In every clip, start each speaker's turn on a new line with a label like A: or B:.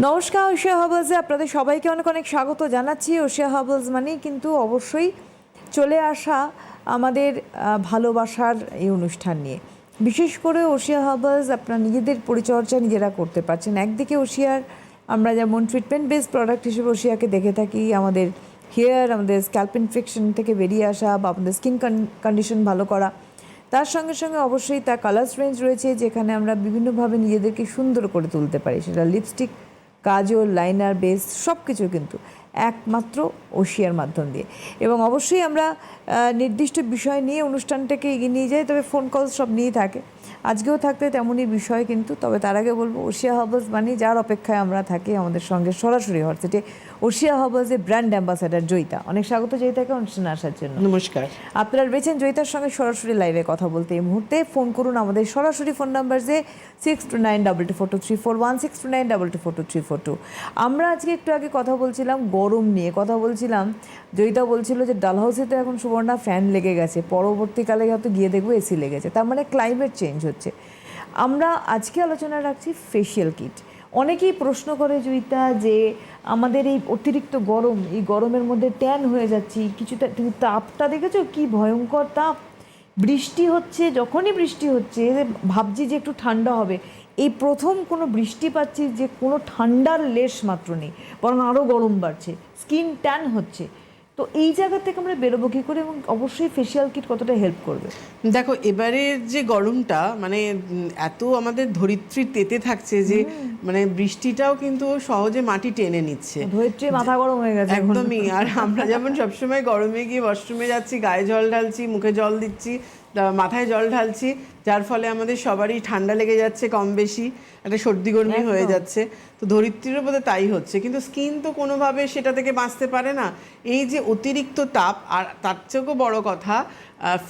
A: নমস্কার, ওশিয়া হার্বালসে আপনাদের সবাইকে অনেক অনেক স্বাগত জানাচ্ছি। ওশিয়া হার্বালস মানেই কিন্তু অবশ্যই চলে আসা আমাদের ভালোবাসার এই অনুষ্ঠান নিয়ে। বিশেষ করে ওশিয়া হার্বালস আপনার নিজেদের পরিচর্যা নিজেরা করতে পারছেন। একদিকে ওশিয়ার আমরা যেমন ট্রিটমেন্ট বেসড প্রোডাক্ট হিসেবে ওশিয়াকে দেখে থাকি, আমাদের হেয়ার, আমাদের স্ক্যাল্প ইনফেকশন থেকে বেরিয়ে আসা বা আমাদের স্কিন কন্ডিশন ভালো করা। তার সঙ্গে সঙ্গে অবশ্যই তার কালার্স রেঞ্জ রয়েছে, যেখানে আমরা বিভিন্নভাবে নিজেদেরকে সুন্দর করে তুলতে পারি। সেটা লিপস্টিক, কাজল, লাইনার, বেস সব কিছু কিন্তু একমাত্র ওশিয়ার মাধ্যম দিয়ে। এবং অবশ্যই আমরা নির্দিষ্ট বিষয় নিয়ে অনুষ্ঠানটাকে এগিয়ে নিয়ে যাই, তবে ফোন কল সব নিয়েই থাকে, আজকেও থাকতে তেমনই বিষয় কিন্তু। তবে তার আগে বলবো, ওশিয়া হার্বালস মানে যার অপেক্ষায় আমরা থাকি, আমাদের সঙ্গে সরাসরি হোয়াটসঅ্যাপে ওশিয়া হার্বালসের ব্র্যান্ড অ্যাম্বাসাডার জয়িতা। অনেক স্বাগত জয়িতাকে অনুষ্ঠানে আসার জন্য।
B: নমস্কার।
A: আপনারা রয়েছেন জয়িতার সঙ্গে সরাসরি লাইভে কথা বলতে। এই মুহূর্তে ফোন করুন আমাদের সরাসরি ফোন নাম্বার যে 6292242341, 6292242342। আমরা আজকে একটু আগে কথা বলছিলাম গরম নিয়ে, কথা বলছিলাম, জয়িতা বলছিল যে ডালহাউসে তো এখন সুবর্ণা ফ্যান লেগে গেছে, পরবর্তীকালে হয়তো গিয়ে দেখবো এসি লেগেছে, তার মানে ক্লাইমেট চেঞ্জ হচ্ছে। আমরা আজকে আলোচনা রাখছি ফেশিয়াল কিট। অনেকেই প্রশ্ন করে জয়িতা যে আমাদের এই অতিরিক্ত গরম, এই গরমের মধ্যে ট্যান হয়ে যাচ্ছি কিছুটা, তুমি তাপটা দেখেছো কি ভয়ঙ্কর তাপ, বৃষ্টি হচ্ছে, যখনই বৃষ্টি হচ্ছে ভাবছি যে একটু ঠান্ডা হবে, এই প্রথম কোনো বৃষ্টি পাচ্ছি যে কোনো ঠান্ডার লেশ মাত্র নেই, বরং আরও গরম বাড়ছে, স্কিন ট্যান হচ্ছে। তো এই জায়গা থেকে আমরা বেরোবো কী করে, এবং অবশ্যই ফেশিয়াল কিট কতটা হেল্প করবে?
B: দেখো, এবারের যে গরমটা মানে এত আমাদের ধরিত্রী তেতে থাকছে যে মানে বৃষ্টিটাও কিন্তু সহজে মাটি টেনে নিচ্ছে,
A: ধরিত্রী মাথা গরম হয়ে গেছে
B: একদমই। আর আমরা যেমন সবসময় গরমে গিয়ে ওয়াশরুমে যাচ্ছি, গায়ে জল ঢালছি, মুখে জল দিচ্ছি, মাথায় জল ঢালছি, যার ফলে আমাদের সবারই ঠান্ডা লেগে যাচ্ছে, কম বেশি একটা সর্দি গরমি হয়ে যাচ্ছে। তো ধরিত্রীরও বোধহয় তাই হচ্ছে, কিন্তু স্কিন তো কোনোভাবে সেটা থেকে বাঁচতে পারে না। এই যে অতিরিক্ত তাপ, আর তার থেকেও বড় কথা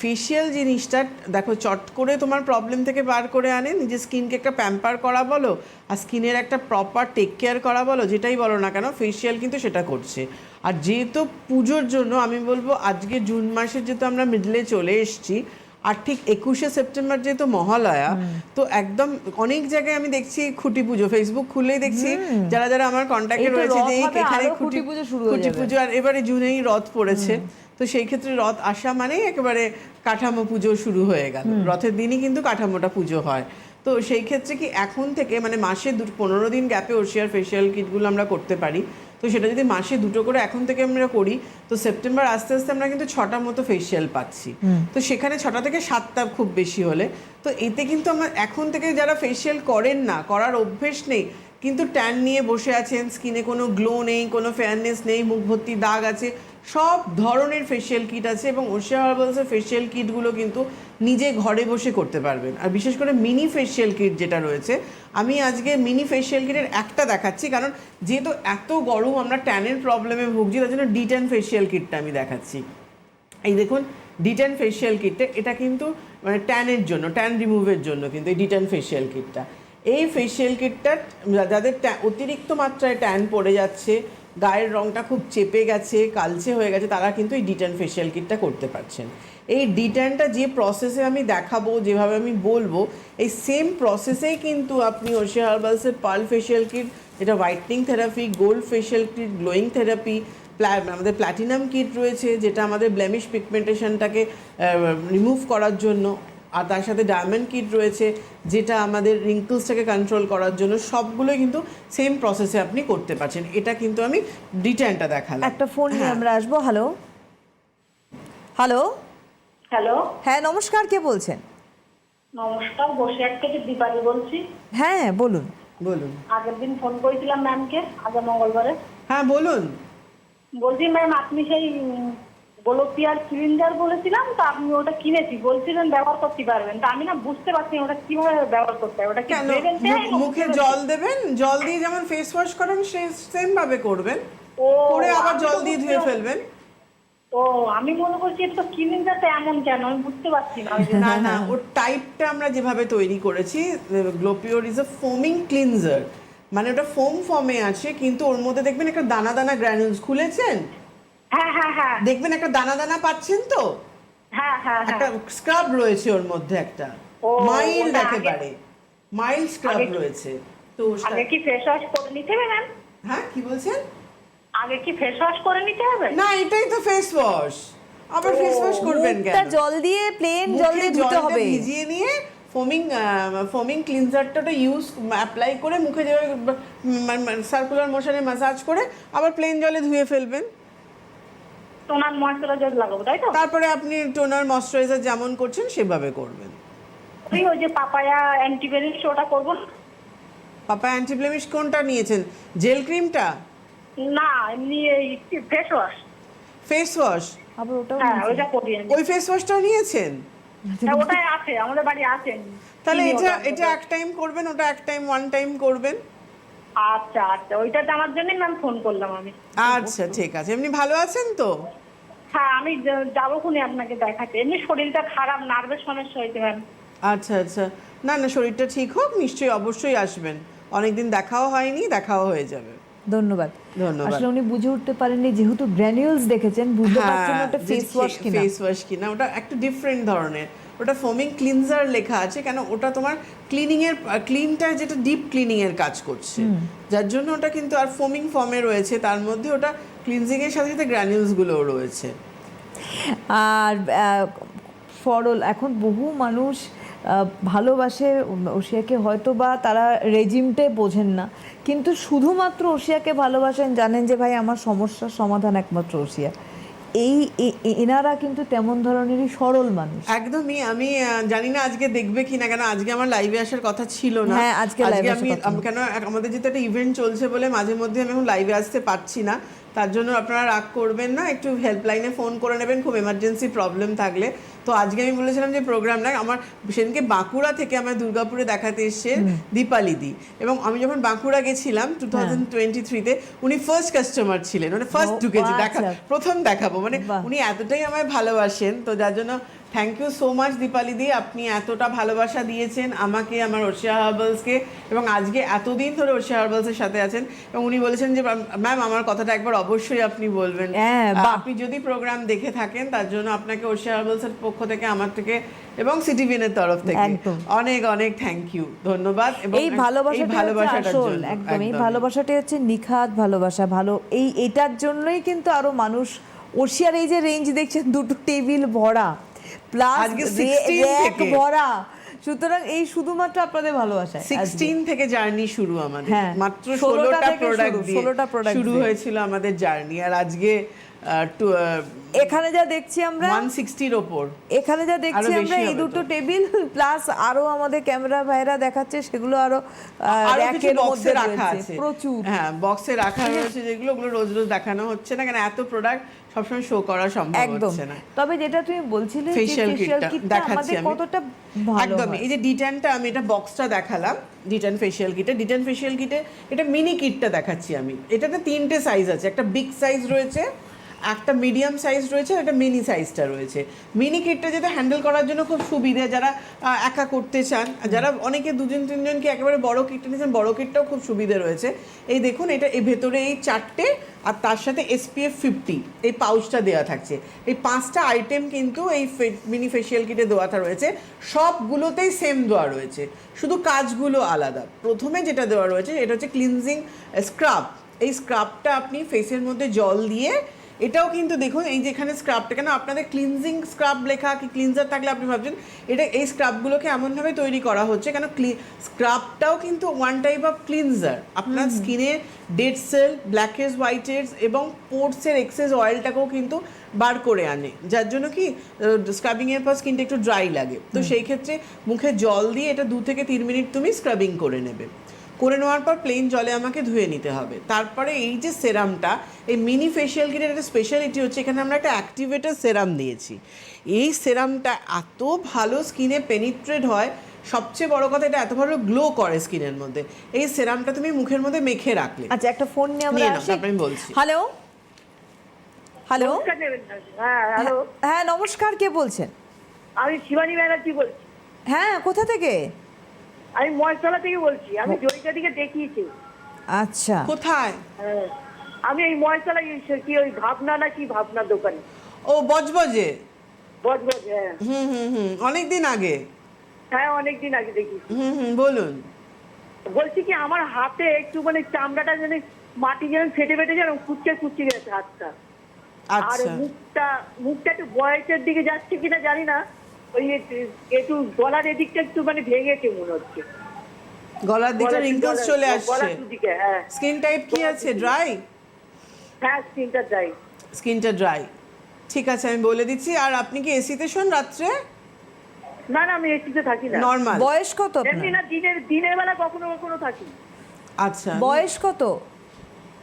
B: ফেশিয়াল জিনিসটা দেখো চট করে তোমার প্রবলেম থেকে বার করে আনে। নিজের স্কিনকে একটা প্যাম্পার করা বলো, আর স্কিনের একটা প্রপার টেক কেয়ার করা বলো, যেটাই বলো না কেন, ফেশিয়াল কিন্তু সেটা করছে। আর যেহেতু পুজোর জন্য আমি বলবো, আজকে জুন মাসের যেহেতু আমরা মিডলে চলে এসেছি, আর ঠিক 21শে সেপ্টেম্বর যেহেতু মহালয়া, তো একদম অনেক জায়গায় আমি দেখছি খুঁটি পুজো, ফেসবুক খুললেই দেখছি যারা যারা আমার কন্ট্যাক্টে রয়েছে যে এখানে খুঁটি পুজো, আর এবারে জুনেই রথ পড়েছে। তো সেই ক্ষেত্রে রথ আসা মানেই একেবারে কাঠামো পুজো শুরু হয়ে গেল, রথের দিনই কিন্তু কাঠামোটা পুজো হয়। তো সেই ক্ষেত্রে কি এখন থেকে মানে মাসে 15 দিন গ্যাপে ওশিয়ার ফেশিয়াল কিটগুলো আমরা করতে পারি। তো সেটা যদি মাসে 2টো করে এখন থেকে আমরা করি, তো সেপ্টেম্বর আস্তে আস্তে আমরা কিন্তু 6টা মতো ফেশিয়াল পাচ্ছি। তো সেখানে 6টা থেকে 7টা খুব বেশি হলে, তো এতে কিন্তু আমার এখন থেকে যারা ফেশিয়াল করেন না, করার অভ্যেস নেই, কিন্তু ট্যান নিয়ে বসে আছেন, স্কিনে কোনো গ্লো নেই, কোনো ফেয়ারনেস নেই, মুখ ভর্তি দাগ আছে, সব ধরনের ফেশিয়াল কিট আছে। এবং ওশিয়া হার্বালসের ফেশিয়াল কিটগুলো কিন্তু নিজে ঘরে বসে করতে পারবেন। আর বিশেষ করে মিনি ফেশিয়াল কিট যেটা রয়েছে, আমি আজকে মিনি ফেশিয়াল কিটের একটা দেখাচ্ছি, কারণ যেহেতু এত গরম আমরা ট্যানের প্রবলেমে ভুগছি, তার জন্য D10 ফেশিয়াল কিটটা আমি দেখাচ্ছি। এই দেখুন D10 ফেশিয়াল কিটটা, এটা কিন্তু মানে ট্যানের জন্য, ট্যান রিমুভের জন্য কিন্তু এই D10 ফেশিয়াল কিটটা। এই ফেশিয়াল কিটটা যাদের অতিরিক্ত মাত্রায় ট্যান পড়ে যাচ্ছে, গায়ের রঙটা খুব চেপে গেছে, কালচে হয়ে গেছে, তারা কিন্তু এই D10 ফেশিয়াল কিটটা করতে পারছেন। এই D10টা যে প্রসেসে আমি দেখাবো, যেভাবে আমি বলবো, এই সেম প্রসেসেই কিন্তু আপনি ওশিয়া হার্বালসের পার্ল ফেশিয়াল কিট, যেটা whitening therapy, gold facial kit, glowing therapy, আমাদের প্ল্যাটিনাম কিট রয়েছে, যেটা আমাদের ব্লেমিশ পিগমেন্টেশনটাকে রিমুভ করার জন্য, আর তার সাথে ডায়মন্ড কিট রয়েছে, যেটা আমাদের রিঙ্কলসটাকে কন্ট্রোল করার জন্য। সবগুলোই কিন্তু সেম প্রসেসে আপনি করতে পারছেন। এটা কিন্তু আমি D10টা দেখালাম।
A: একটা ফোন নিয়ে আমরা আসবো। হ্যালো হ্যালো
C: হ্যালো,
A: হ্যাঁ নমস্কার, কে বলছেন?
C: নমস্কার, বসিরহাট থেকে দীপালি বলছি।
A: হ্যাঁ বলুন।
B: বলুন।
C: আগের দিন ফোন করেছিলাম ম্যামকে, আগে মঙ্গলবারে।
B: হ্যাঁ বলুন।
C: বলছি ম্যাম, আপনি সেই গোলোপিয়ার সিলিন্ডার বলেছিলাম, তো আপনি ওটা কিনেছি, বলছিলেন ব্যবহার করতে পারবেন, তা আমি না বুঝতে পারছি না ওটা কিভাবে ব্যবহার করতে হবে। ওটা কি
B: মুখে জল দেবেন, জল দিয়ে যেমন ফেস ওয়াশ করেন সেম ভাবে করবেন, করে আবার জল দিয়ে ধুয়ে ফেলবেন।
C: তো আমি মনে করছি এটা সিলিন্ডারটা এমন কেন, আমি বুঝতে পারছি না।
B: না না, ওর টাইপটা আমরা যেভাবে তৈরি করেছি, গ্লোপিওর ইজ আ ফোমিং ক্লিনজার, মানে ওটা ফোম ফর্মে আছে, কিন্তু ওর মধ্যে দেখবেন একটা দানা দানা গ্র্যানুলস, খুলেছেন?
C: হ্যাঁ হ্যাঁ হ্যাঁ,
B: দেখবেন একটা দানা দানা পাচ্ছেন তো,
C: হ্যাঁ হ্যাঁ,
B: একটা স্ক্রাব রয়েছে ওর মধ্যে, একটা মাইল্ড, একেবারে মাইল্ড স্ক্রাব রয়েছে। তো
C: আগে কি ফেস ওয়াশ করে নিতে হবে ম্যাম?
B: হ্যাঁ কি বলছেন?
C: আগে কি ফেস ওয়াশ করে নিতে হবে?
B: না এটাই তো ফেস ওয়াশ, আবার ফেস ওয়াশ করবেন
A: মুখটা
B: কেন?
A: জল দিয়ে প্লেন জল দিয়ে ধুতে
B: জলটা
A: হবে।
B: ভিজিয়ে নিয়ে ফোমিং ক্লিনজারটা ইউজ অ্যাপ্লাই করে মুখে যে সার্কুলার মোশনে ম্যাসাজ করে আবার প্লেন জলে ধুয়ে ফেলবেন।
C: টোনার ময়শ্চারাইজার লাগাবো তাই তো?
B: তারপরে আপনি টোনার ময়শ্চারাইজার যেমন করছেন সেভাবে করবেন।
C: ওই যে পাপায়া অ্যান্টিবেরিক্স ওটা করবো না?
B: পাপা অ্যান্টিব্লেমিশ কোনটা নিয়েছেন? জেল ক্রিমটা?
C: না এমনি এই ফেস ওয়াশ।
B: Face wash?
A: আবার ওটাও
C: হ্যাঁ
A: নিয়েছে।
C: ওইটা করি আমি।
B: ওই ফেস ওয়াশটাও নিয়েছেন?
C: হ্যাঁ ওটাই আছে আমাদের বাড়ি আছে।
B: তাহলে
C: চিনি
B: এটা
C: ওটা।
B: এটা এক টাইম করবেন, ওটা এক টাইম ওয়ান টাইম করবেন।
C: আচ্ছা আচ্ছা ওইটা জানার জন্যই ম্যাম ফোন করলাম আমি।
B: আচ্ছা ঠিক আছে। এমনি ভালো আছেন তো?
C: হ্যাঁ আমি যাবো খুনি আপনাকে দেখাতে। এমনি শরীরটা খারাপ, নার্ভের সমস্যা হয়েছে ম্যাম।
B: আচ্ছা আচ্ছা, না না শরীরটা ঠিক হোক, নিশ্চয়ই অবশ্যই আসবেন। অনেকদিন দেখাও হয়নি, দেখাও হয়ে যাবে।
A: ধন্যবাদ।
B: ধন্যবাদ।
A: আসলে উনি বুঝে উঠতে পারেননি, যেহেতু গ্র্যানিউলস দেখেছেন বুঝতে পারছেন না ওটা ফেস ওয়াশ কিনা।
B: ফেস ওয়াশ কিনা, ওটা একটা ডিফারেন্ট ধরনের। ওটা ফোমিং ক্লিনজার লেখা আছে, কেন ওটা তোমার ক্লিনটা যেটা ডিপ ক্লিনিং এর কাজ করছে, যার জন্য ওটা কিন্তু আর ফোমিং ফর্মে রয়েছে, তার মধ্যে ওটা ক্লিনজিং এর সাথে সাথে গ্র্যানিউলস গুলোও রয়েছে।
A: আর সরল এখন বহু মানুষ ভালোবাসে ওশিয়াকে, হয়তো বা তারা রেজিমটাই বোঝেন না, কিন্তু শুধুমাত্র ওশিয়াকে ভালোবাসেন, জানেন যে ভাই আমার সমস্যার সমাধান একমাত্র ওশিয়া। এনারা কিন্তু তেমন ধরনেরই সরল মানুষ।
B: একদমই। আমি জানি না আজকে দেখবে কিনা, কেন আজকে আমার লাইভে আসার কথা ছিল না।
A: হ্যাঁ, আজকে live আসার কথা।
B: আমি কেন আমাদের যেহেতু একটা ইভেন্ট চলছে বলে মাঝে মধ্যে আমি এখন লাইভে আসতে পারছি না, তার জন্য আপনারা রাগ করবেন না, একটু হেল্পলাইনে ফোন করে নেবেন খুব এমার্জেন্সি প্রবলেম থাকলে। তো আজকে আমি বলেছিলাম যে প্রোগ্রাম না, আমার সেদিনকে বাঁকুড়া থেকে আমার দুর্গাপুরে দেখাতে এসছে দীপালি দি, এবং আমি যখন বাঁকুড়া গেছিলাম 2023-তে উনি ফার্স্ট কাস্টমার ছিলেন, মানে ফার্স্ট ঢুকেছে দেখা, প্রথম দেখাবো, মানে উনি এতটাই আমায় ভালোবাসেন। তো যার জন্য thank you so much Dipali di, আপনি এতটা ভালোবাসা দিয়েছেন আমাকে, আমার ওশিয়া হার্বালসকে, এবং আজকে এতদিন ধরে ওশিয়া হার্বালসের সাথে আছেন। এবং উনি বলেছেন যে ম্যাম আমার কথাটা একবার অবশ্যই আপনি বলবেন। আপনি যদি প্রোগ্রাম দেখে থাকেন তার জন্য আপনাকে ওশিয়া হার্বালসের পক্ষ থেকে, আমার থেকে এবং সিটিভিএনের তরফ থেকে অনেক অনেক থ্যাংক ইউ, ধন্যবাদ। এবং
A: এই ভালোবাসাটার জন্য একদম, এই ভালোবাসাটাই হচ্ছে নিখাত ভালোবাসা। এটার জন্যই কিন্তু আরো মানুষ ওশিয়ার এই যে রেঞ্জ দেখছেন, দুটো টেবিল ভরা প্লাস র্যাক ভরা, সুতরাং এই শুধুমাত্র আপনাদের ভালোবাসা।
B: 16 থেকে জার্নি শুরু আমাদের, মাত্র
A: 16টা
B: প্রোডাক্ট দিয়ে শুরু
A: দিয়ে
B: হয়েছিল আমাদের জার্নি। আর আজকে
A: এখানে যা দেখছি আমরা
B: 160-র ওপর,
A: এখানে যা দেখছি আমরা এই দুটো টেবিল প্লাস আরো আমাদের ক্যামেরা ভাইরা দেখাচ্ছে সেগুলো আরো র‍্যাকের মধ্যে রাখা আছে প্রচুর।
B: হ্যাঁ বক্সে রাখা রয়েছে, যেগুলো ওগুলো রোজ রোজ দেখানো হচ্ছে না, কারণ এত প্রোডাক্ট সবসময় শো করা সম্ভব হচ্ছে না।
A: তবে যেটা তুমি বলছিলে
B: ফেশিয়াল কিটটা দেখাচ্ছি আমি,
A: কতটা ভালো
B: একদম। এই যে ডিটানটা আমি এটা বক্সটা দেখালাম, ডিটান ফেশিয়াল কিটে এটা মিনি কিটটা দেখাচ্ছি আমি। এটাতে 3টে সাইজ আছে, একটা বিগ সাইজ রয়েছে, একটা মিডিয়াম সাইজ রয়েছে, একটা মিনি সাইজটা রয়েছে। মিনি কিটটা যেটা হ্যান্ডেল করার জন্য খুব সুবিধা, যারা একা করতে চান, যারা অনেকে 2-3জনকে একেবারে বড় কিটটা নিয়েছেন, বড় কিটটাও খুব সুবিধা রয়েছে। এই দেখুন, এটা এই ভেতরে এই 4টে আর তার সাথে SPF 50 এই পাউচটা দেওয়া থাকছে। এই 5টা আইটেম কিন্তু এই মিনি ফেশিয়াল কিটে দেওয়াটা রয়েছে, সবগুলোতেই সেম দেওয়া রয়েছে, শুধু কাজগুলো আলাদা। প্রথমে যেটা দেওয়া রয়েছে এটা হচ্ছে ক্লিনজিং স্ক্রাব। এই স্ক্রাবটা আপনি ফেসের মধ্যে জল দিয়ে, এটাও কিন্তু দেখুন এই যে এখানে স্ক্রাবটা, কেন আপনাদের ক্লিনজিং স্ক্রাব লেখা কি ক্লিনজার থাকলে আপনি ভাবছেন এটা, এই স্ক্রাবগুলোকে এমনভাবে তৈরি করা হচ্ছে কেন স্ক্রাবটাও কিন্তু ওয়ান টাইপ অফ ক্লিনজার, আপনার স্কিনে dead cell, blackheads, whiteheads এবং পোর্টসের এক্সেস অয়েলটাকেও কিন্তু বার করে আনে, যার জন্য কি স্ক্রাবিংয়ের পর স্কিনটা একটু ড্রাই লাগে। তো সেই ক্ষেত্রে মুখে জল দিয়ে এটা 2 থেকে 3 মিনিট তুমি স্ক্রাবিং করে নেবে, করে নেওয়ার পর প্লেন জলে আমাকে ধুয়ে নিতে হবে। তারপরে এই যে সেরামটা, এই মিনি ফেশিয়াল কিটের একটা স্পেশালিটি হচ্ছে এখানে আমরা একটা অ্যাক্টিভেটর সেরাম দিয়েছি। এই সেরামটা এত ভালো স্কিনে পেনিট্রেট হয়, সবচেয়ে বড় কথা এটা এত ভালো গ্লো করে স্কিনের মধ্যে। এই সেরামটা তুমি মুখের মধ্যে মেখে রাখলে।
A: আচ্ছা একটা ফোন নিয়ে আমরা আসি,
B: আমি বলছি।
A: হ্যালো হ্যালো,
C: হ্যাঁ হ্যালো,
A: হ্যাঁ নমস্কার, কে বলছেন?
C: আমি শিবানী ব্যানার্জি বলছি।
A: হ্যাঁ কোথা থেকে?
C: আমি মহেশতলা থেকে বলছি, আমি জয়িতা দিকে দেখিয়েছি।
A: আচ্ছা
B: কোথায়?
C: আমি এই মহেশতলা কি ওই ভাবনা না কি ভাবনার দোকানে।
B: ও বজবজে,
C: হ্যাঁ
B: অনেকদিন আগে।
C: হ্যাঁ অনেকদিন আগে দেখিয়েছি।
B: বলুন।
C: বলছি কি আমার হাতে একটু মানে চামড়াটা যেন মাটি যেন ফেটে ফেটে যেন কুচকে কুচকে গেছে হাতটা। আর
B: আচ্ছা
C: মুখটা একটু বয়সের দিকে যাচ্ছে কিনা জানি না, ওই একটু গলার এদিকটা একটু মানে ভেঙেছে মনে হচ্ছে।
B: গলার দিকে রিঙ্কলস চলে আসছে।
C: গলার দুদিকে, হ্যাঁ।
B: স্কিন টাইপ কি আছে, ড্রাই?
C: হ্যাঁ, স্কিনটা যাই।
B: স্কিনটা ড্রাই, ঠিক আছে আমি বলে দিচ্ছি। আর আপনি কি এসিতে শোন রাত্রে?
C: না না, আমি এসিতে থাকি না।
B: নর্মাল?
A: বয়স কত
C: এমনি
A: আপনার?
C: না, দিনের বেলা কখনো কখনো থাকি।
B: আচ্ছা
A: বয়স কত?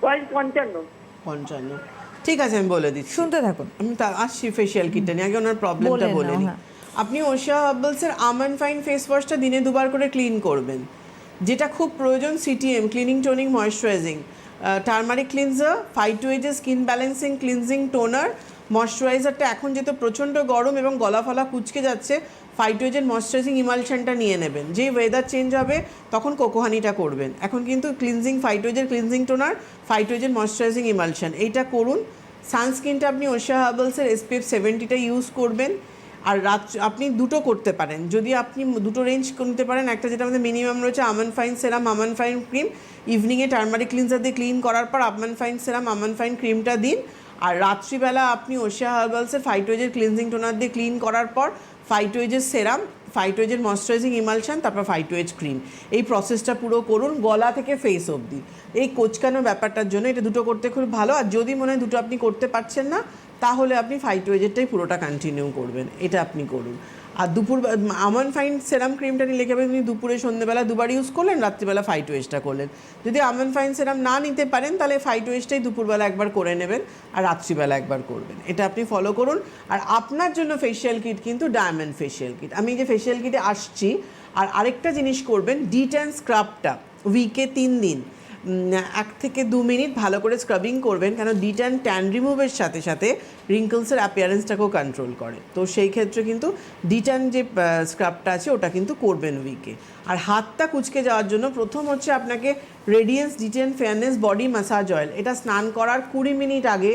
C: বয়স 55।
B: 55, ঠিক আছে আমি বলে দিচ্ছি।
A: শুনতে থাকুন।
B: আমি আসছি ফেশিয়াল কিটটা নিয়ে, আগে ওনার প্রবলেমটা
A: বলে
B: বলে
A: নাও,
B: নিই।
A: হ্যাঁ।
B: আপনি ওশিয়া হার্বালসের আমন্ড ফাইন ফেস ওয়াশটা দিনে 2 বার করে ক্লিন করবেন। যেটা খুব প্রয়োজন CTM, cleaning toning moisturising, turmeric cleanser, ফাইটোয়েজের স্কিন ব্যালেন্সিং ক্লিনজিং টোনার, ময়েশ্চারাইজারটা এখন যেহেতু প্রচণ্ড গরম এবং গলা ফলা কুচকে যাচ্ছে, ফাইটোয়েজের ময়েশ্চারাইজিং ইমালশনটা নিয়ে নেবেন। যেই ওয়েদার চেঞ্জ হবে তখন কোকোহানিটা করবেন। এখন কিন্তু ক্লিনজিং ফাইটোয়েজের ক্লিনজিং টোনার, ফাইটোয়েজের ময়েশ্চারাইজিং ইমালশন এইটা করুন। সানস্ক্রিনটা আপনি ওশিয়া হার্বালসের SPF 70টা ইউজ করবেন। আর আপনি দুটো করতে পারেন, যদি আপনি দুটো রেঞ্জ নিতে পারেন। একটা যেটা আমাদের মিনিমাম রয়েছে almond fine serum, almond fine cream, ইভিনিংয়ে টার্মারিক ক্লিনজার দিয়ে ক্লিন করার পর almond fine serum, almond fine ক্রিমটা দিন। আর রাত্রিবেলা আপনি ওশিয়া হার্বালসের ফাইটোয়েজের ক্লিনজিং টোনার দিয়ে ক্লিন করার পর ফাইটোয়েজের সেরাম, ফাইটোয়েজের ময়েশ্চারাইজিং ইমালশন, তারপর ফাইটোয়েজ ক্রিম, এই প্রসেসটা পুরো করুন গলা থেকে ফেস অবধি। এই কোচকানো ব্যাপারটার জন্য এটা দুটো করতে খুব ভালো। আর যদি মনে হয় দুটো আপনি করতে পারছেন না, তাহলে আপনি ফাইটোয়েজেরটাই পুরোটা কন্টিনিউ করবেন, এটা আপনি করুন। আর দুপুর আমন্ড ফাইন সেরাম ক্রিমটা নিলে কি হবে, আপনি দুপুরে সন্ধ্যেবেলা দুবার ইউজ করলেন, রাত্রিবেলা ফাইটোয়েজটা করলেন। যদি আমন্ড ফাইন সেরাম না নিতে পারেন, তাহলে ফাইটোয়েজটাই দুপুরবেলা একবার করে নেবেন আর রাত্রিবেলা একবার করবেন। এটা আপনি ফলো করুন। আর আপনার জন্য ফেশিয়াল কিট কিন্তু ডায়মন্ড ফেশিয়াল কিট। আমি যে ফেশিয়াল কিটে আসছি, আর আরেকটা জিনিস করবেন, ডিট্যান স্ক্রাবটা উইকে 3 দিন 1 থেকে 2 মিনিট ভালো করে স্ক্রাবিং করবেন, কেন ডিট্যান ট্যান রিমুভের সাথে সাথে রিঙ্কলসের অ্যাপিয়ারেন্সটাকেও কন্ট্রোল করে। তো সেই ক্ষেত্রে কিন্তু ডিট্যান যে স্ক্রাবটা আছে ওটা কিন্তু করবেন উইকে। আর হাতটা কুচকে যাওয়ার জন্য প্রথম হচ্ছে আপনাকে radiance detain fairness body massage oil, এটা স্নান করার 20 মিনিট আগে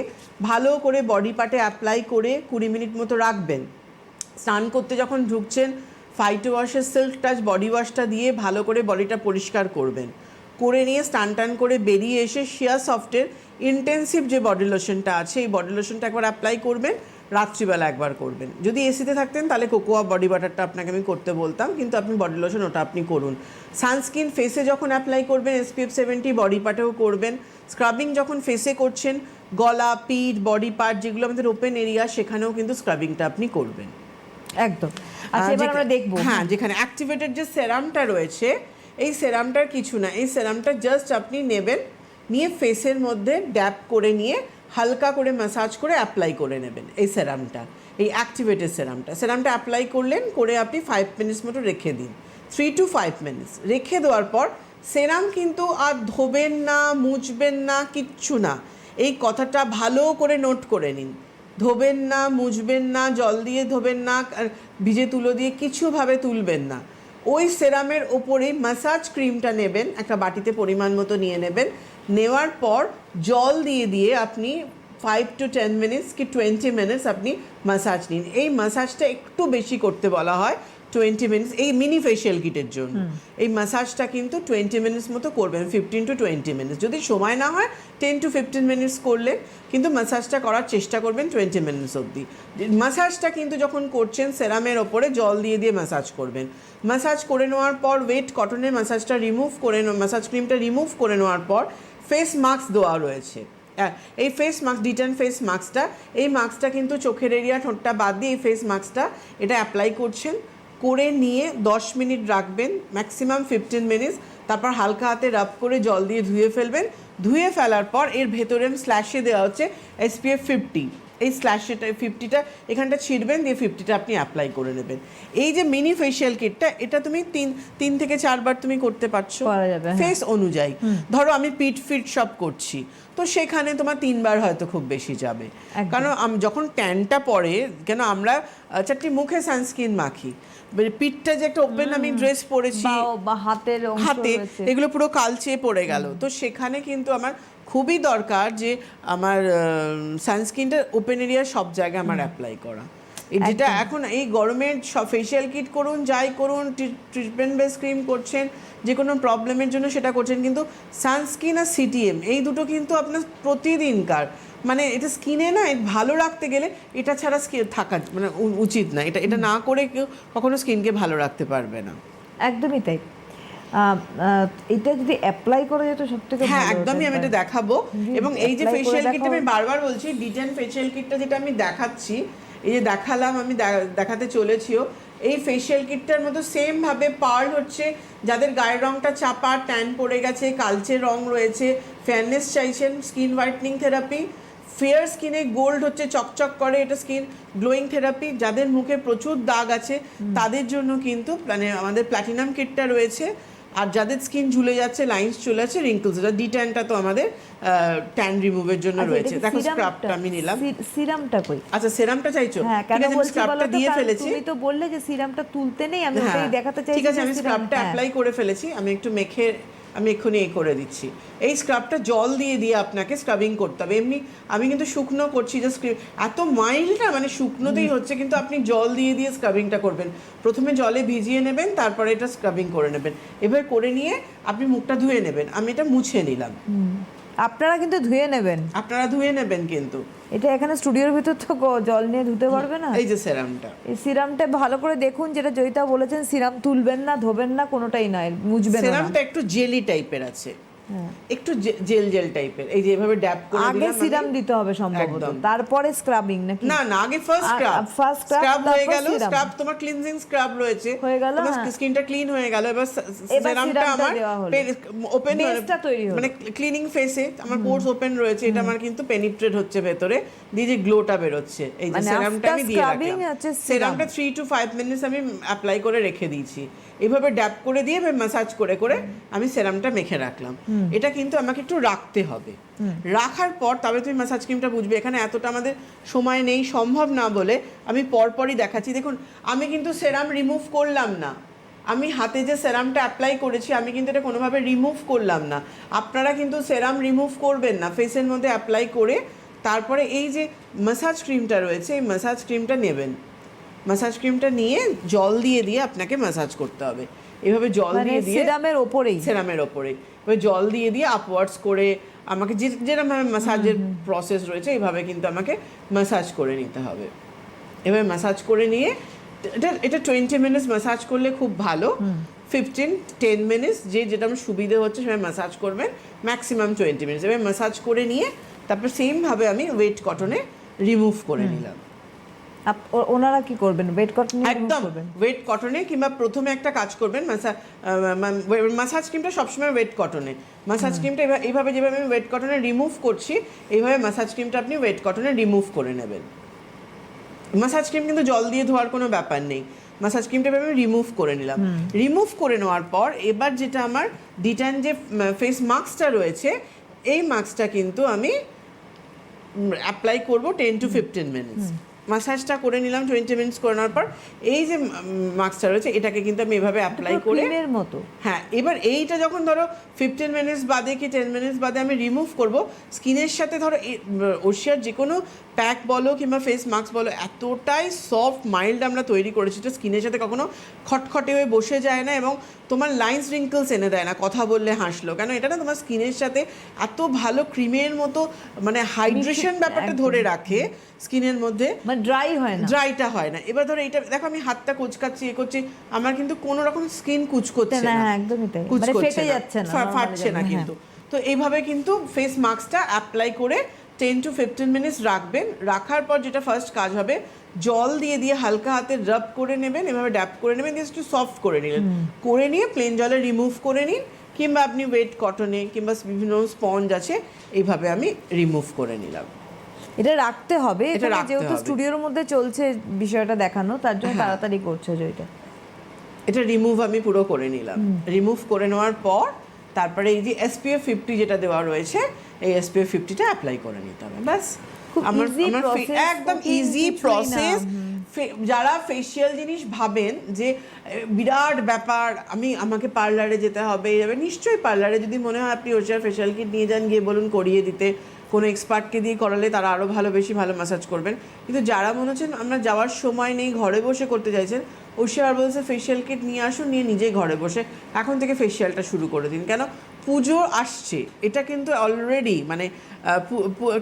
B: ভালো করে বডি পার্টে অ্যাপ্লাই করে 20 মিনিট মতো রাখবেন। স্নান করতে যখন ঢুকছেন, ফাইটো ওয়াশের সিল্ক টাচ বডি ওয়াশটা দিয়ে ভালো করে বডিটা পরিষ্কার করবেন। করে নিয়ে স্নান টান করে বেরিয়ে এসে শিয়া সফটের ইন্টেন্সিভ যে বডি লোশনটা আছে, এই বডি লোশনটা একবার অ্যাপ্লাই করবেন, রাত্রিবেলা একবার করবেন। যদি এসিতে থাকতেন তাহলে কোকোয়া বডি বাটারটা আপনাকে আমি করতে বলতাম, কিন্তু আপনি বডি লোশন ওটা আপনি করুন। সানস্ক্রিন ফেসে যখন অ্যাপ্লাই করবেন SPF 70 বডি পার্টেও করবেন। স্ক্রাবিং যখন ফেসে করছেন, গলা, পিঠ, বডি পার্ট যেগুলো আমাদের ওপেন এরিয়া, সেখানেও কিন্তু স্ক্রাবিংটা আপনি করবেন
A: একদম। আচ্ছা, এবার আমরা দেখবো।
B: হ্যাঁ, যেখানে অ্যাক্টিভেটেড যে সেরামটা রয়েছে, এই সেরামটার কিছু না, এই সেরামটা জাস্ট আপনি নেবেন, নিয়ে ফেসের মধ্যে ড্যাপ করে নিয়ে হালকা করে ম্যাসাজ করে অ্যাপ্লাই করে নেবেন। এই সেরামটা, এই অ্যাক্টিভেটেড সেরামটা অ্যাপ্লাই করলেন, করে আপনি 5 মিনিটস মতো রেখে দিন। 3 to 5 মিনিটস রেখে দেওয়ার পর সেরাম কিন্তু আর ধোবেন না, মুছবেন না, কিচ্ছু না। এই কথাটা ভালো করে নোট করে নিন। ধোবেন না, মুছবেন না, জল দিয়ে ধোবেন না, ভিজে তুলো দিয়ে কিছুভাবে তুলবেন না। ওই সেরামের ওপরেই ম্যাসাজ ক্রিমটা নেবেন, একটা বাটিতে পরিমাণ মতো নিয়ে নেবেন। নেওয়ার পর জল দিয়ে দিয়ে আপনি 5 to 10 মিনিটস কি 20 মিনিটস আপনি ম্যাসাজ নিন। এই ম্যাসাজটা একটু বেশি করতে বলা হয়, 20 মিনিটস, এই মিনি ফেশিয়াল কিটের জন্য। এই ম্যাসাজটা কিন্তু 20 মিনিটস মতো করবেন, 15 to 20 মিনিটস। যদি সময় না হয় 10 to 15 মিনিটস করলে, কিন্তু ম্যাসাজটা করার চেষ্টা করবেন 20 মিনিটস অবধি। ম্যাসাজটা কিন্তু যখন করছেন সেরামের ওপরে জল দিয়ে দিয়ে ম্যাসাজ করবেন। ম্যাসাজ করে নেওয়ার পর ওয়েট কটনের ম্যাসাজটা রিমুভ করে ম্যাসাজ ক্রিমটা রিমুভ করে নেওয়ার পর ফেস মাস্ক দেওয়া রয়েছে। এই ফেস মাস্ক, ডিটেন ফেস মাস্কটা, এই মাস্কটা কিন্তু চোখের এরিয়া, ঠোঁটটা বাদ দিয়ে এই ফেস মাস্কটা এটা অ্যাপ্লাই করছেন। করে নিয়ে 10 মিনিট রাখবেন, ম্যাক্সিমাম 15 মিনিটস। তারপর হালকা হাতে রাব করে জল দিয়ে ধুয়ে ফেলবেন। ধুয়ে ফেলার পর এর ভেতরে স্ল্যাশে দেওয়া হচ্ছে SPF 50। এই স্ল্যাশেটা 50টা এখানটা ছিঁড়বেন, দিয়ে 50টা আপনি অ্যাপ্লাই করে নেবেন। এই যে মিনি ফেশিয়াল কিটটা, এটা তুমি 3 থেকে 4 বার তুমি করতে পারছো ফেস অনুযায়ী। ধরো আমি পিঠ ফিট সব করছি, তো সেখানে তোমার 3 বার হয়তো খুব বেশি যাবে। কারণ যখন ট্যানটা পড়ে, কেন আমরা চারটি মুখে সানস্ক্রিন মাখি, পিঠটা যে একটা ওপেন আমি ড্রেস পরেছি
A: বা হাতে
B: এগুলো পুরো কালচে পড়ে গেল, তো সেখানে কিন্তু আমার খুবই দরকার যে আমার সানস্ক্রিনটা ওপেন এরিয়া সব জায়গায় আমার অ্যাপ্লাই করা। যেটা এখন এই গরমের সব ফেশিয়াল কিট করুন, যাই করুন, ট্রিটমেন্ট বেস ক্রিম করছেন, যে কোনো প্রবলেমের জন্য সেটা করছেন, কিন্তু সানস্ক্রিন আর সিটিএম এই দুটো কিন্তু আপনার প্রতিদিনকার, মানে এটা স্কিনে না ভালো রাখতে গেলে এটা ছাড়া থাকা মানে উচিত না। এটা না করে কেউ কখনো স্কিনকে ভালো রাখতে পারবে না।
A: একদমই তাই। এটা যদি অ্যাপ্লাই করা যেত সবথেকে
B: হ্যাঁ,
A: ভালো
B: একদমই আমি এটা দেখাবো। এবং এই যে
A: apply করে
B: ফেশিয়াল কিটটা আমি
A: দেখাও।
B: বারবার বলছি, ডিটেন ফেশিয়াল কিটটা যেটা আমি দেখাচ্ছি, এই যে দেখালাম, আমি দেখাতে চলেছিও, এই ফেশিয়াল কিটটার মতো সেম ভাবে পার্ল হচ্ছে যাদের গায়ের রংটা চাপা, ট্যান পড়ে গেছে, কালচে রং রয়েছে, ফেয়ারনেস চাইছেন, স্কিন হোয়াইটনিং থেরাপি, ফেয়ার স্কিনে গোল্ড হচ্ছে, চকচক করে, এটা স্কিন গ্লোয়িং থেরাপি, যাদের মুখে প্রচুর দাগ আছে তাদের জন্য কিন্তু মানে আমাদের প্ল্যাটিনাম কিটটা রয়েছে। আর যাদের স্কিন ঝুলে যাচ্ছে, লাইন্স চলে যাচ্ছে, রিঙ্কলস, এটা ডি10টা তো আমাদের ট্যান রিমুভের জন্য রয়েছে। দেখো স্ক্রাবটা আমি নিলাম।
A: সিরামটা কই?
B: আচ্ছা, সেরামটা চাইছো?
A: হ্যাঁ,
B: ঠিক
A: কেন
B: আছে, আমি
A: বলছি বলো
B: স্ক্রাবটা
A: তো,
B: দিয়ে
A: কারণ
B: ফেলেছি।
A: তুমি তো বললে যে সিরামটা তুলতে নেই, আমি
B: হ্যাঁ,
A: ওটাই দেখাতে চাইছি।
B: ঠিক আছে, আমি স্ক্রাবটা অ্যাপ্লাই করে ফেলেছি, আমি একটু মেখে আমি এক্ষুনি এই করে দিচ্ছি। এই স্ক্রাবটা জল দিয়ে দিয়ে আপনাকে স্ক্রাবিং করতে হবে। এমনি আমি কিন্তু শুকনো করছি, জাস্ট এত মাইল্ড না, মানে শুকনোতেই হচ্ছে, কিন্তু আপনি জল দিয়ে দিয়ে স্ক্রাবিংটা করবেন। প্রথমে জলে ভিজিয়ে নেবেন, তারপরে এটা স্ক্রাবিং করে নেবেন। এবার করে নিয়ে আপনি মুখটা ধুয়ে নেবেন। আমি এটা মুছে নিলাম।
A: আপনারা কিন্তু ধুয়ে নেবেন,
B: আপনারা ধুয়ে নেবেন কিন্তু।
A: এটা এখানে স্টুডিওর ভিতর তো জল নিয়ে ধুতে পারবে না।
B: এই যে সেরামটা,
A: এই সিরামটা ভালো করে দেখুন, যেটা জয়িতা বলেছেন, সিরাম তুলবেন না, ধোবেন না, কোনোটাই নয়, মুছবেন না।
B: সেরামটা একটু জেলি টাইপের আছে, একটু জেল জেল টাইপের। এই যে এভাবে ড্যাপ করে
A: আগে
B: দিলাম
A: সিরাম
B: আমি।
A: দিতে হবে সম্ভবত,
B: একদম।
A: তারপরে স্ক্রাবিং নাকি?
B: না না, আগে ফার্স্ট স্ক্রাব।
A: ফার্স্ট
B: স্ক্রাব হয়ে
A: তারপর
B: গেল,
A: serum।
B: স্ক্রাব তোমার ক্লিনজিং স্ক্রাব রয়েছে,
A: হয়ে গেল,
B: তোমার
A: হ্যাঁ।
B: স্কিনটা ক্লিন হয়ে গেল। এবার সেরামটা
A: serum টা
B: আমার
A: দেওয়া হলো।
B: ওপেন
A: Base টা তৈরি হলো।
B: মানে ক্লিনিং ফেসে আমার পোরস ওপেন রয়েছে, এটা আমার কিন্তু পেনিট্রেট হচ্ছে ভেতরে, দিয়ে যে গ্লোটা বেরোচ্ছে। এই যে
A: মানে
B: সেরামটা
A: after
B: আমি দিয়ে
A: scrubbing
B: রাখলাম।
A: হচ্ছে serum।
B: সেরামটা 3 to 5 মিনিটস আমি অ্যাপ্লাই করে রেখে দিয়েছি। এইভাবে ড্যাপ করে দিয়ে ম্যাসাজ করে করে আমি সেরামটা মেখে রাখলাম। এটা কিন্তু আমাকে একটু রাখতে হবে। রাখার পর তবে তুমি ম্যাসাজ ক্রিমটা বুঝবে। এখানে এতটা আমাদের সময় নেই, সম্ভব না বলে আমি পরপরই দেখাচ্ছি। দেখুন, আমি কিন্তু সেরাম রিমুভ করলাম না, আমি হাতে যে সেরামটা অ্যাপ্লাই করেছি আমি কিন্তু এটা কোনোভাবে রিমুভ করলাম না। আপনারা কিন্তু সেরাম রিমুভ করবেন না, ফেসের মধ্যে অ্যাপ্লাই করে তারপরে এই যে ম্যাসাজ ক্রিমটা রয়েছে, এই ম্যাসাজ ক্রিমটা নেবেন। ম্যাসাজ ক্রিমটা নিয়ে জল দিয়ে দিয়ে আপনাকে ম্যাসাজ করতে হবে। এভাবে জল
A: মানে
B: দিয়ে দিয়ে
A: সিরামের ওপরেই,
B: সেরামের ওপরে এবার জল দিয়ে দিয়ে আপওয়ার্ডস করে আমাকে যেরকমভাবে ম্যাসাজের প্রসেস রয়েছে এইভাবে কিন্তু আমাকে ম্যাসাজ করে নিতে হবে। এবার ম্যাসাজ করে নিয়ে এটা 20 মিনিটস ম্যাসাজ করলে খুব ভালো। 15-10 মিনিটস যেটা আমার সুবিধে হচ্ছে সেভাবে ম্যাসাজ করবেন, ম্যাক্সিমাম 20 মিনিটস। এবার ম্যাসাজ করে নিয়ে তারপর সেমভাবে আমি ওয়েট কটনে রিমুভ করে নিলাম।
A: ওনারা কি করবেন? ওয়েট কটন
B: একদম ওয়েট কটনে, কিংবা প্রথমে একটা কাজ করবেন, ম্যাসাজ ক্রিমটা সবসময় ওয়েট কটনে। ম্যাসাজ ক্রিমটা এইভাবে যেভাবে আমি ওয়েট কটনে রিমুভ করছি, এইভাবে ম্যাসাজ ক্রিমটা আপনি ওয়েট কটনে রিমুভ করে নেবেন। ম্যাসাজ ক্রিম কিন্তু জল দিয়ে ধোয়ার কোনো ব্যাপার নেই। ম্যাসাজ ক্রিমটা আমি রিমুভ করে নিলাম। রিমুভ করে নেওয়ার পর এবার যেটা আমার ডিটান যে ফেস মাস্কটা রয়েছে, এই মাস্কটা কিন্তু আমি অ্যাপ্লাই করব 10 to 15 মিনিটস। ম্যাসাজটা করে নিলাম 20 মিনিটস করে নেওয়ার পর এই যে মাস্কটা রয়েছে এটাকে কিন্তু আমি এভাবে অ্যাপ্লাই করে
A: ক্রিমের মতো।
B: হ্যাঁ, এবার এইটা যখন ধরো 15 মিনিটস বাদে কি 10 মিনিটস বাদে আমি রিমুভ করব, স্কিনের সাথে ধরো ওশিয়ার যে কোনো প্যাক বলো কিংবা ফেস মাস্ক বলো এতটাই সফট মাইল্ড আমরা তৈরি করেছি, তো স্কিনের সাথে কখনো খটখটে হয়ে বসে যায় না এবং তোমার লাইন্স রিঙ্কলস এনে দেয় না কথা বললে হাসলো, কেন এটা না তোমার স্কিনের সাথে এত ভালো ক্রিমের মতো মানে হাইড্রেশন ব্যাপারটা ধরে রাখে স্কিনের মধ্যে,
A: মানে ড্রাই হয় না,
B: ড্রাইটা হয় না। এবার ধরো এটা দেখো আমি হাতটা কুচকাচ্ছি এ করছি, আমার কিন্তু কোনো রকম স্কিন কুচকোচ্ছে
A: না,
B: না,
A: একদমই তাই, মানে
B: কুচকোচ্ছে
A: ফেটে
B: না,
A: যাচ্ছে না,
B: ফাটছে না কিন্তু। তো এইভাবে কিন্তু ফেস মাস্কটা অ্যাপ্লাই করে 10 to 15 মিনিটস রাখবেন। রাখার পর যেটা ফার্স্ট কাজ হবে, জল দিয়ে দিয়ে হালকা হাতে রাব করে নেবেন, এভাবে ড্যাপ করে নেবেন, দিয়ে একটু সফট করে নিলেন, করে নিয়ে প্লেন জলে রিমুভ করে নিন, কিংবা আপনি ওয়েট কটনে কিংবা বিভিন্ন স্পঞ্জ আছে এইভাবে আমি রিমুভ করে নিলাম।
A: এটা রাখতে হবে,
B: এটা
A: এখানে
B: রাখতে
A: যেহেতু
B: হবে।
A: স্টুডিওর মধ্যে চলছে বিষয়টা দেখানো, তার জন্য তাড়াতাড়ি করছে যেটা।
B: এটা রিমুভ আমি পুরো করে নিলাম। রিমুভ করে নেওয়ার পর তারপরে এই যে SPF 50 যেটা দেওয়া রয়েছে, এই SPF 50টা অ্যাপ্লাই করে নিতে হবে, ব্যাস।
A: খুব easy process,
B: একদম
A: cooking
B: ইজি
A: কিছুই না।
B: প্রসেস। যারা ফেশিয়াল জিনিস ভাবেন যে বিরাট ব্যাপার, আমাকে পার্লারে যেতে হবে, নিশ্চয়ই পার্লারে যদি মনে হয় আপনি ওশিয়ার ফেশিয়াল কিট নিয়ে যান, গিয়ে বলুন করিয়ে দিতে, কোনো এক্সপার্টকে দিয়ে করালে তারা আরও বেশি ভালো ম্যাসাজ করবেন। কিন্তু যারা মনে হচ্ছেন আমরা যাওয়ার সময় নেই, ঘরে বসে করতে চাইছেন, ওশিয়া হার্বালসের ফেশিয়াল কিট নিয়ে আসুন, নিয়ে নিজেই ঘরে বসে এখন থেকে ফেশিয়ালটা শুরু করে দিন। কেন পুজো আসছে, এটা কিন্তু অলরেডি মানে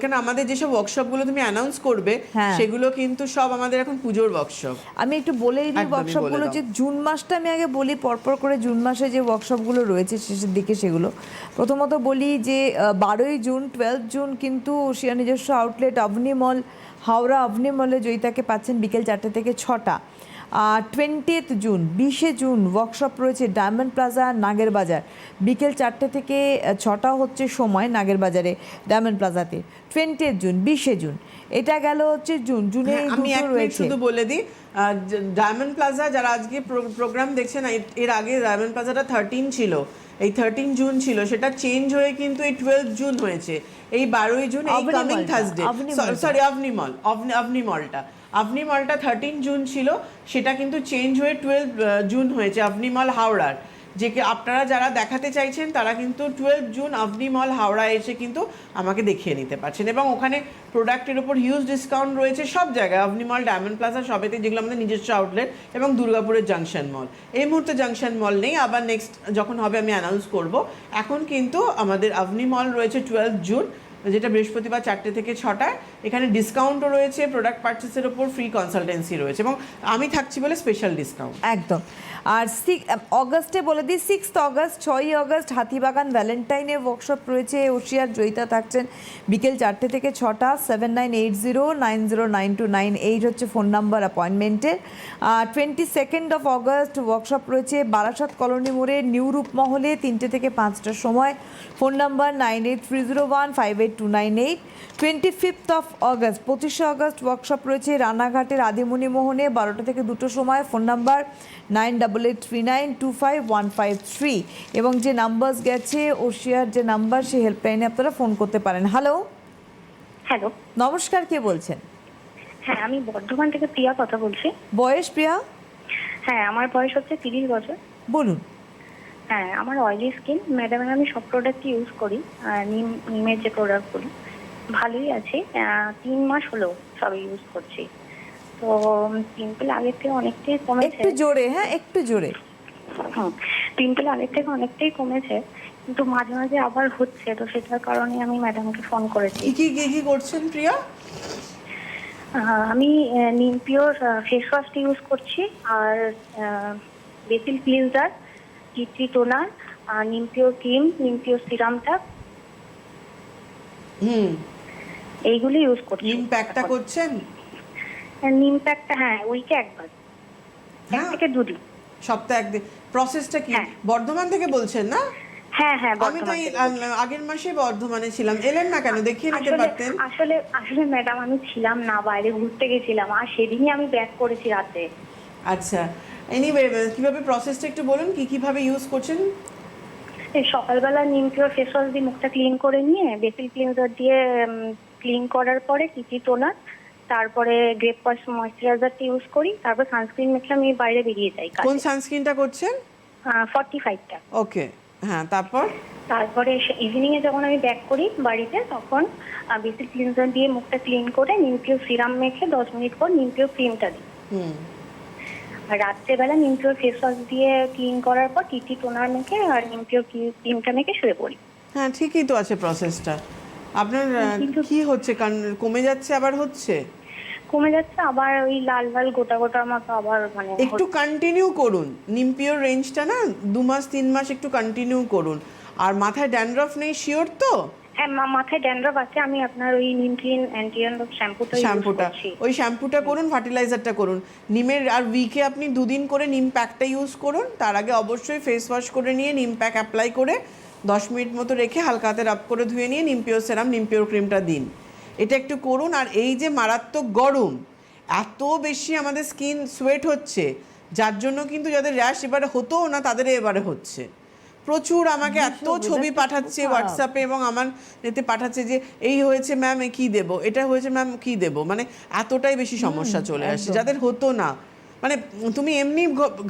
B: কেন আমাদের যেসব ওয়ার্কশপগুলো তুমি অ্যানাউন্স করবে সেগুলো কিন্তু সব আমাদের এখন পুজোর ওয়ার্কশপ।
A: আমি একটু বলেই দিই ওয়ার্কশপগুলো, যে জুন মাসটা আমি আগে বলি পরপর করে। জুন মাসে যে ওয়ার্কশপগুলো রয়েছে শেষের দিকে সেগুলো প্রথমত বলি যে 12ই জুন 12 জুন কিন্তু ওশিয়া নিজস্ব আউটলেট অভনি মল, হাওড়া অভনি মলে জয়িতাকে পাচ্ছেন বিকেল 4টে থেকে 6টা। 20th জুন 20শে জুন ওয়ার্কশপ রয়েছে ডায়মন্ড প্লাজা নাগের বাজার, বিকেল 4টে থেকে 6টা হচ্ছে সময় নাগের বাজারে ডায়মন্ড প্লাজাতে। 20th জুন 20শে জুন, এটা গেল হচ্ছে জুনে
B: আমি এক
A: দুটো
B: মিনিট
A: রয়েছে।
B: শুধু বলে দিই, ডায়মন্ড প্লাজা যারা আজকে প্রোগ্রাম দেখছেন, এর আগে ডায়মন্ড প্লাজাটা 13 ছিল, এই 13 জুন ছিল, সেটা চেঞ্জ হয়ে কিন্তু এই 12 জুন হয়েছে। এই 12ই জুন এই কামিং থার্সডে, সরি আভনি মলটা 13 জুন ছিল, সেটা কিন্তু চেঞ্জ হয়ে 12 জুন হয়েছে আভনি মল হাওড়ার। যে আপনারা যারা দেখাতে চাইছেন তারা কিন্তু 12 জুন আভনি মল হাওড়া এসে কিন্তু আমাকে দেখিয়ে নিতে পারছেন, এবং ওখানে প্রোডাক্টের উপর হিউজ ডিসকাউন্ট রয়েছে সব জায়গায়, আভনি মল, ডায়মন্ড প্লাজা সবেতে, যেগুলো আমাদের নিজস্ব আউটলেট, এবং দুর্গাপুরের জাংশন মল। এই মুহূর্তে জাংশন মল নেই, আবার নেক্সট যখন হবে আমি অ্যানাউন্স করব। এখন কিন্তু আমাদের আভনি মল রয়েছে 12 জুন, যেটা বৃহস্পতিবার 4টে থেকে 6টায়। এখানে ডিসকাউন্টও রয়েছে, প্রোডাক্ট পারচেসের ওপর ফ্রি কনসালটেন্সি রয়েছে, এবং আমি থাকছি বলে স্পেশাল ডিসকাউন্ট
A: একদম। আর অগস্টে বলে দিই 6 অগস্ট 6ই অগস্ট হাতিবাগান ভ্যালেন্টাইনের ওয়ার্কশপ রয়েছে। ওশিয়ার জয়িতা থাকছেন বিকেল 4টে থেকে 6টা। 7980909298 হচ্ছে ফোন নাম্বার অ্যাপয়েন্টমেন্টের। 22nd অফ অগস্ট ওয়ার্কশপ রয়েছে বারাসাত কলোনি মোড়ে নিউ রূপ মহলে 3টে থেকে 5টার সময়, phone number 9830158298। 25th of August 25শে অগস্ট ওয়ার্কশপ রয়েছে রানাঘাটের আদিমণি মোহনে 12টা থেকে 2টোর সময়, ফোন নাম্বার 9883925153। এবং যে নাম্বার গেছে ওশিয়ার যে নাম্বার, সেই হেল্পলাইনে আপনারা ফোন করতে পারেন। হ্যালো, নমস্কার, কে বলছেন?
C: হ্যাঁ, আমি বর্ধমান থেকে প্রিয়া কথা বলছি।
A: বয়স প্রিয়া?
C: হ্যাঁ, আমার বয়স হচ্ছে 30 বছর।
A: বলুন।
C: হ্যাঁ, আমার অয়েলি স্কিন ম্যাডাম, আমি সব প্রোডাক্ট ইউজ করি, নিমের যে প্রোডাক্টগুলো ভালোই আছে। 3 মাস হলো সব ইউজ করছি, তো পিম্পল আগের থেকে অনেকটাই কমেছে।
A: একটু জোরে, হ্যাঁ একটু জোরে।
C: পিম্পল আগের থেকে অনেকটাই কমেছে, কিন্তু মাঝে মাঝে আবার হচ্ছে, তো সেটার কারণে আমি ম্যাডামকে ফোন করেছি।
B: কি করছেন প্রিয়া?
C: আমি নিম পিওর ফেস ওয়াশটা ইউজ করছি, আর বেসিল ক্লিনজার, টি টোনার, নিম পিওর ক্রিম, নিম পিওর সিরামটা, এইগুলি ইউজ করছি।
B: নিম প্যাকটা করছেন?
C: নিম প্যাকটা হ্যাঁ, উইকে একবার, 1 থেকে 2 দিন,
B: সপ্তাহে একদিন। প্রসেসটা কি?
C: হ্যাঁ।
B: বর্ধমান থেকে বলছেন না?
C: হ্যাঁ হ্যাঁ,
B: আমি তো আগের মাসে বর্ধমানে ছিলাম, এলেন না কেন? দেখিয়ে নিতে পারতেন।
C: আসলে ম্যাডাম আমি ছিলাম না, বাইরে ঘুরতে গেছিলাম, আর সেদিনই আমি ব্যাক করেছি রাতে।
B: আচ্ছা, এনিওয়ে কিভাবে প্রসেসটা একটু বলুন, কিভাবে ইউজ করছেন?
C: সকালবেলা নিম পিওর ফেস ওয়াশ দিয়ে মুখটা ক্লিন করে নিয়ে, বেসিল ক্লিনজার দিয়ে ক্লিন করার পরে টি টোনার, তারপরে গ্রেপ ওয়াশ ময়েশ্চারাইজারটা ইউজ করি, তারপর সানস্ক্রিন মেখে আমি বাইরে বেরিয়ে যাই।
B: কোন সানস্ক্রিনটা করছেন?
C: 45টা।
B: ওকে, হ্যাঁ। তারপরে
C: ইভিনিং এ যখন আমি ব্যাক করি বাড়িতে, তখন বেসিল ক্লিনজার দিয়ে মুখটা ক্লিন করে নিম পিওর সিরাম মেখে 10 মিনিট পর নিম পিওর ক্রিমটা দিই। আর রাত্রেবেলা নিম পিওর ফেস ওয়াশ দিয়ে ক্লিন করার পর টি টোনার মেখে আর নিম পিওর ক্রিমটা মেখে শুয়ে পড়ি।
B: হ্যাঁ, ঠিকই তো আছে প্রসেসটা। আপনার কি হচ্ছে? কমে যাচ্ছে আবার হচ্ছে?
C: কমে যাচ্ছে আবার, ওই লাল লাল গোটা গোটার মতো আবার, মানে
B: একটু কন্টিনিউ করুন নিম পিওর রেঞ্জটা, না 2 মাস 3 মাস একটু কন্টিনিউ করুন। আর মাথায় ড্যান্ড্রফ নেই শিওর তো?
C: হ্যাঁ, মাথায় ড্যান্ড্রফ আছে, আমি আপনার ওই নিম ক্লিন অ্যান্টি ড্যান্ড্রফ শ্যাম্পুটা
B: ওই শ্যাম্পুটা করুন, ফার্টিলাইজারটা করুন নিমের। আর উইকে আপনি 2 দিন করে নিম প্যাকটা ইউজ করুন। তার আগে অবশ্যই ফেস ওয়াশ করে নিয়ে নিম প্যাক অ্যাপ্লাই করে 10 মিনিট মতো রেখে হালকা হাতে রাব করে ধুয়ে নিয়ে নিম পিওর সেরাম, নিম পিওর ক্রিমটা দিন। এটা একটু করুন। আর এই যে মারাত্মক গরম, এত বেশি আমাদের স্কিন সোয়েট হচ্ছে, যার জন্য কিন্তু যাদের র্যাশ এবারে হতো না তাদের এবারে হচ্ছে। প্রচুর আমাকে এত ছবি পাঠাচ্ছে হোয়াটসঅ্যাপে, এবং আমার এতে পাঠাচ্ছে যে এই হয়েছে ম্যাম, কী দেবো, এটা হয়েছে ম্যাম, কী দেবো, মানে এতটাই বেশি সমস্যা চলে আসছে যাদের হতো না। মানে তুমি এমনি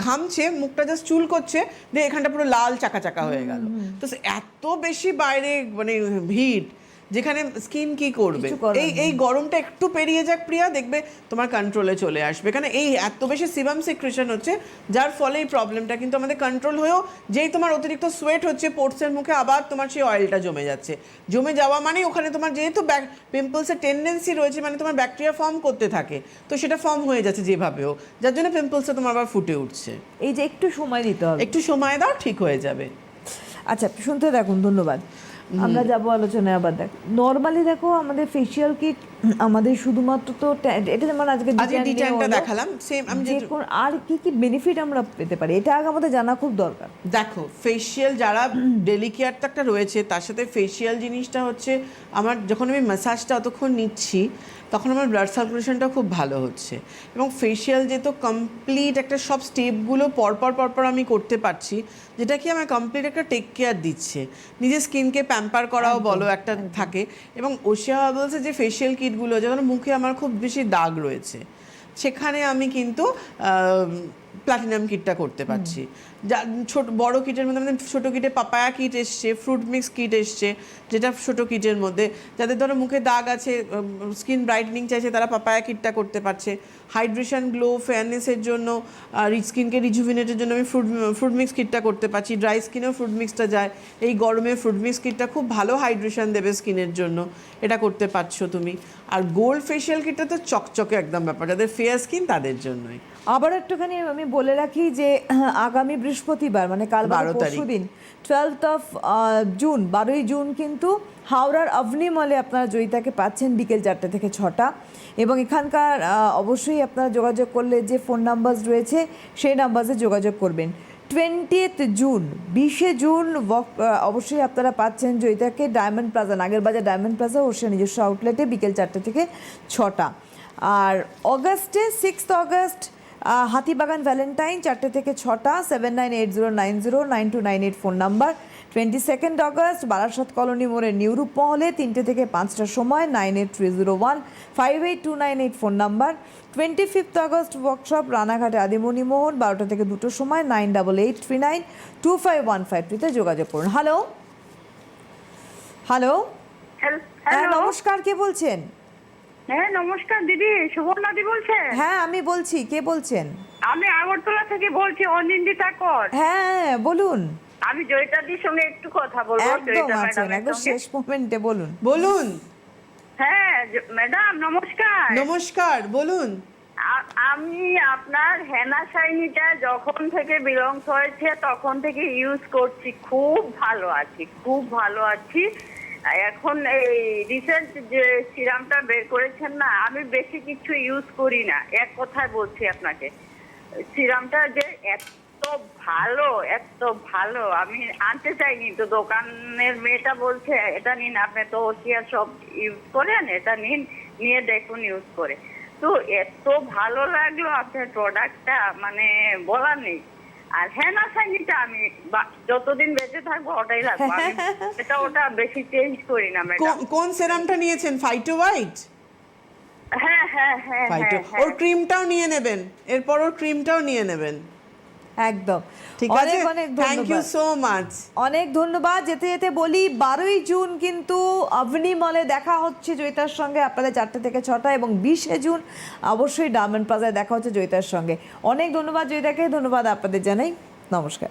B: ঘামছে, মুখটা জাস্ট চুল করছে, দিয়ে এখানটা পুরো লাল চাকা চাকা হয়ে গেল। তো এত বেশি বাইরে মানে ভিড়, যেখানে স্কিন কি করবে,
A: কিছু করার
B: এই গরমটা একটু পেরিয়ে যাক প্রিয়া, দেখবে তোমার কন্ট্রোলে চলে আসবে। কারণ এই এত বেশি সিবাম সিক্রেশন হচ্ছে, যার ফলে এই প্রবলেমটা কিন্তু আমাদের কন্ট্রোল হয়েও, যেই তোমার অতিরিক্ত সোয়েট হচ্ছে পোর্টসের মুখে, আবার তোমার সেই অয়েলটা জমে যাচ্ছে। জমে যাওয়া মানে ওখানে তোমার যেহেতু পিম্পলসের টেন্ডেন্সি রয়েছে, মানে তোমার ব্যাকটেরিয়া ফর্ম করতে থাকে, তো সেটা ফর্ম হয়ে যাচ্ছে যেভাবেও, যার জন্য পিম্পলসটা তোমার আবার ফুটে উঠছে।
A: এই যে একটু সময় দিতে হবে।
B: একটু সময় দাও, ঠিক হয়ে যাবে।
A: আচ্ছা, শুনতে থাকুন, ধন্যবাদ। আমরা যাবো আলোচনায়। আবার দেখ, নর্মালি দেখো আমাদের ফেসিয়াল কিট আমাদের শুধুমাত্র তো এটা যেমন আজকে
B: ডিজাইনটা দেখালাম, সেম আমি
A: যে কোন আর কি কি বেনিফিট আমরা পেতে পারি, এটা আগে আমাদের জানা খুব দরকার।
B: দেখো, ফেসিয়াল যারা ডেলি কেয়ারটা একটা রয়েছে, তার সাথে ফেসিয়াল জিনিসটা হচ্ছে, আমার যখন আমি ম্যাসাজটা অতক্ষণ নিচ্ছি তখন আমার ব্লাড সার্কুলেশনটা খুব ভালো হচ্ছে, এবং ফেসিয়াল যেহেতু কমপ্লিট একটা সব স্টেপগুলো পরপর আমি করতে পারছি, যেটা কি আমার কমপ্লিট একটা টেক কেয়ার দিচ্ছে, নিজের স্কিনকে প্যাম্পার করাও বলো একটা থাকে। এবং ওশিয়া হার্বালসের যে ফেসিয়াল কিটগুলো, যেমন মুখে আমার খুব বেশি দাগ রয়েছে, সেখানে আমি কিন্তু প্লাটিনাম কিটটা করতে পারছি। যা বড় কিটের মধ্যে আমাদের ছোটো কিটে পাপায়া কিট এসছে, ফ্রুট মিক্স কিট এসছে, যেটা ছোটো কিটের মধ্যে যাদের ধরো মুখে দাগ আছে, স্কিন ব্রাইটনিং চাইছে, তারা পাপায়া কিটটা করতে পারছে। হাইড্রেশন, গ্লো, ফেয়ারনেসের জন্য, স্কিনকে রিজুভিনেটের জন্য আমি ফ্রুট মিক্স কিটটা করতে পারছি। ড্রাই স্কিনেও ফ্রুট মিক্সটা যায়, এই গরমে ফ্রুট মিক্স কিটটা খুব ভালো হাইড্রেশন দেবে স্কিনের জন্য, এটা করতে পারছো তুমি। আর গোল্ড ফেশিয়াল কিটটা তো চকচকে একদম ব্যাপার, যাদের ফেয়ার স্কিন তাদের জন্যই।
A: আবার একটুখানি আমি বলে রাখি যে আগামী বৃহস্পতিবার মানে কাল
B: 12 তারিখ,
A: পরশুদিন 12th of জুন, 12ই জুন কিন্তু হাওড়ার অভনি মলে আপনারা জয়িতাকে পাচ্ছেন বিকেল 4টে থেকে 6টা। এবং এখানকার অবশ্যই আপনারা যোগাযোগ করলে যে ফোন নাম্বার রয়েছে সেই নাম্বারে যোগাযোগ করবেন। 20th জুন, 20শে জুন অবশ্যই আপনারা পাচ্ছেন জয়িতাকে Diamond Plaza, Nagerbazar Diamond Plaza ওর নিজস্ব আউটলেটে বিকেল 4টে থেকে 6টা। আর অগাস্টে 6th অগাস্ট হাতিবাগান ভ্যালেন্টাইন 4টে থেকে 6টা, 7980909298 phone number. 22nd August Barasat colony মোড়ে নিউরূপ মহলে 3টে থেকে 5টার সময়, 9830158298 phone number. 25th August workshop রানাঘাটে আদিমণি মোহন 12টা থেকে 2টোর সময়, 9883925153তে যোগাযোগ করুন। হ্যালো হ্যালো, হ্যাঁ নমস্কার, কে বলছেন?
D: হ্যাঁ নমস্কার দিদি, সুবর্ণাদি বলছেন?
A: হ্যাঁ আমি বলছি, কে বলছেন?
D: আমি আগরতলা থেকে বলছি, অনিন্দিতা কর।
A: হ্যাঁ বলুন।
D: আমি জয়িতাদির সঙ্গে একটু কথা বলবো।
A: একদম
D: জয়িতা
A: আছেন,
D: ম্যাডামের
A: একদম
D: সঙ্গে।
A: শেষ মোমেন্টে বলুন।
B: বলুন।
D: হ্যাঁ ম্যাডাম নমস্কার।
B: নমস্কার, বলুন।
D: আমি আপনার হেনা শাইনিটা যখন থেকে বিলংস হয়েছে তখন থেকে ইউজ করছি, খুব ভালো আছি, খুব ভালো আছি। এখন এই রিসেন্ট যে সিরামটা বের করেছেন না, আমি বেশি কিছু ইউজ করি না, এক কথায় বলছি আপনাকে। সিরামটা যে এত ভালো, এত ভালো, আমি আনতে চাইনি, তো দোকানের মেয়েটা বলছে এটা নিন, আপনি তো ওশিয়া সব ইউজ করেন, এটা নিন, নিয়ে দেখুন ইউজ করে। তো এত ভালো লাগলো আপনার প্রোডাক্টটা, মানে বলার নেই। আর হেনা শাইনিটা আমি যতদিন বেঁচে থাকবো ওটাই লাগবো, আমি ওটা বেশি চেঞ্জ করি না ম্যাডাম।
B: কোন সেরামটা নিয়েছেন? Phyto white?
D: হ্যাঁ হ্যাঁ হ্যাঁ
B: ফাইটো,
D: হ্যাঁ,
B: ওর ক্রিমটাও নিয়ে নেবেন, এরপর ওর ক্রিমটাও নিয়ে নেবেন।
A: একদম,
B: ঠিক আছে,
A: অনেক অনেক
B: থ্যাংক ইউ
A: ধন্যবাদ।
B: So much.
A: অনেক ধন্যবাদ। যেতে যেতে বলি 12ই জুন কিন্তু অভনি মলে দেখা হচ্ছে জয়িতার সঙ্গে আপনাদের 4টে থেকে 6টা, এবং 20শে জুন অবশ্যই ডায়মন্ড প্লাজায় দেখা হচ্ছে জয়িতার সঙ্গে। অনেক ধন্যবাদ জয়িতাকে, ধন্যবাদ আপনাদের জানাই, নমস্কার।